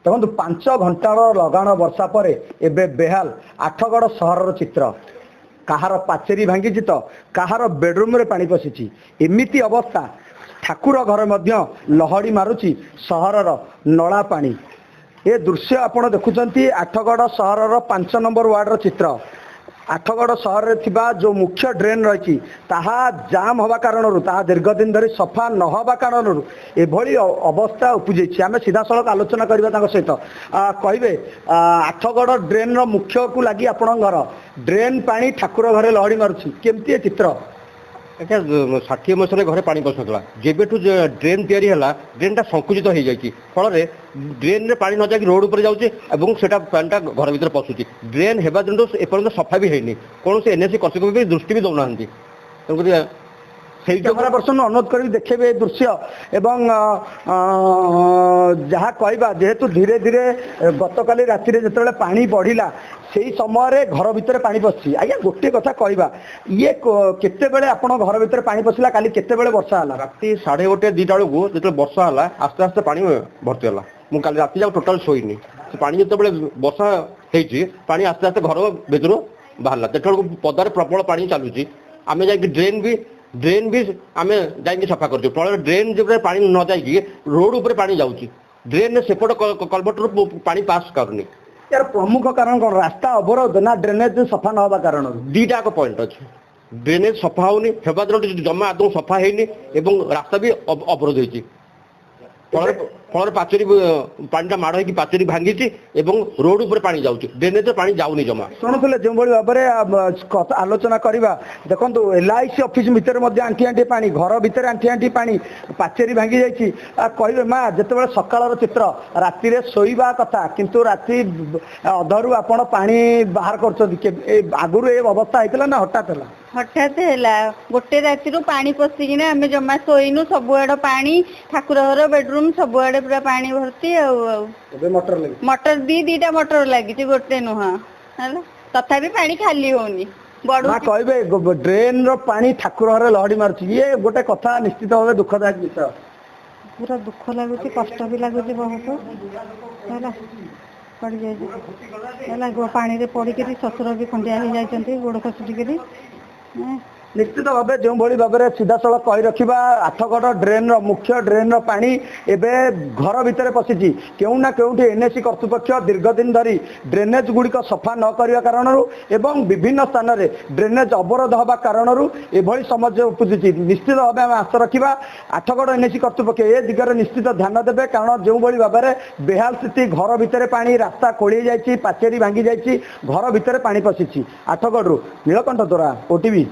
देखो 5 घंटार लगाण वर्षा पर एबे बेहाल आठगड़ सहर चित्र कहार पाचेरी भांगी तो कहार बेडरूम रे पानी पशिची एमिती अवस्था ठाकुर घर मध्य लहड़ी मारुची सहरर नला पानी। ए दृश्य आपण देखुचंती आठगड़ सहरर 5 नंबर वार्ड चित्र। आठगड़ सहर रे थिबा जो मुख्य ड्रेन रही ताहा जाम हवा कारण ताहा दीर्घ दिन धरी सफा न हवा कारण एभली अवस्था उपजी। आम सीधा सड़क आलोचना करबा सहित कहे आठगड़ ड्रेन मुख्य को लगी आपण घर ड्रेन पानी ठाकुर घरे लहड़ी मारुची केमती चित्र। अच्छा 60 मसीह घरे पानी पशुला जेबेठू ड्रेन तैयारी है ड्रेनटा संकुचित हो जाए फल ड्रेन रे पानी न जाकि रोड उपर जाऊँचे और पानीटा घर भर पशुची ड्रेन हेबा दिन एपर्यंत सफा भी है कौन से एनएससी कर्तृपक्ष भी दृष्टि भी दौना तेणुक कैमेरा पर्सन अनुरोध कर देखे दृश्य एवं जहाँ कहवा जेहेतु धीरे धीरे गतकाली राति जो पानी बढ़ला से समय घर भितर पानी पशि आज्ञा गोटे कथा कहवा ये केते बेले आपण घर भितर पानी पशिला काली केते बेले वर्षा हला राति 1:30 2टा बेलू जो वर्षा हला आस्ते आस्ते पानी भर्ती हला मु काली राति जाक टोटाल शोईनी से पानी जो वर्षा होती पानी आस्ते आस्ते घर भीतर बाहर तेटू पदार प्रबल पानी चलुची आम जा ड्रेन भी आम जा सफा कर फल ड्रेन जो पानी न जाकि रोड उपर पानी जाऊँगी ड्रेन सेपट कलभटर पानी पास करूनी यार प्रमुख कारण कौन रास्ता अवरोध ना ड्रेनेज सफा न हवा कारण दीटा पॉइंट अच्छे ड्रेनेज सफा होनी जमा आदौ सफा है रास्ता भी अवरोध होती फल पाचेरी पानी माड़ हो पाचेरी भांगी रोड उपर पानी जाऊँगी ड्रेनेज पानी जाऊनी जमा शुणुले जो भाव में आलोचना करवा देखो LIC ऑफिस भितर आंटी आंटी पानी घर भितर आंटी आंटी पानी पाचेरी भांगी जाइए कहे माँ जिते सकाल चित्र राति शोवा कथा किंतु राति अधरू आपण पानी बाहर कर आगुरी ये अवस्था होता ना हठात है गोटे राति पानी पशिकिना आम जमा शोनु सबुआड़ पानी ठाकुर घर बेडरूम सबुआड़े पूरा पानी भर्ती मटर दीटा मटर लगी गोटे नुह तथा पानी खाली होनी कहे ड्रेन रो पानी ठाकुर घर लहड़ी मार्च ये गोटे कथा निश्चित भाव दुखदायक विषय पूरा दुख लगुच कष्ट भी लगुच बहुत पड़ जाए पानी पड़क शशुर भी खंडिया हो जाती गोड़ खसुटिक निश्चित भाव जो भाव में सीधा सड़क कही रखा आठगड़ ड्रेन मुख्य ड्रेन पानी एबे घर भितर पशिची क्यों ना क्योंठी एनएससी कर्तृपक्ष दीर्घ दिन धरी ड्रेनेज गुड़िक सफा न करने कारण एवं विभिन्न स्थान में ड्रेनेज अवरोध हवा कारण एभली समस्या उपजुची। निश्चित भाव में आशा रखा आठगड़ एनएससी कर्तृपक्ष ए दिगरे निश्चित ध्यान देवे कारण जो भाव में बेहाल स्थिति घर भितर पानी रास्ता खोली जाइए पाचेरी भांगी जाइए घर भितर पानी पशिची। आठगड़ नीलकंठ द्वारा OTV।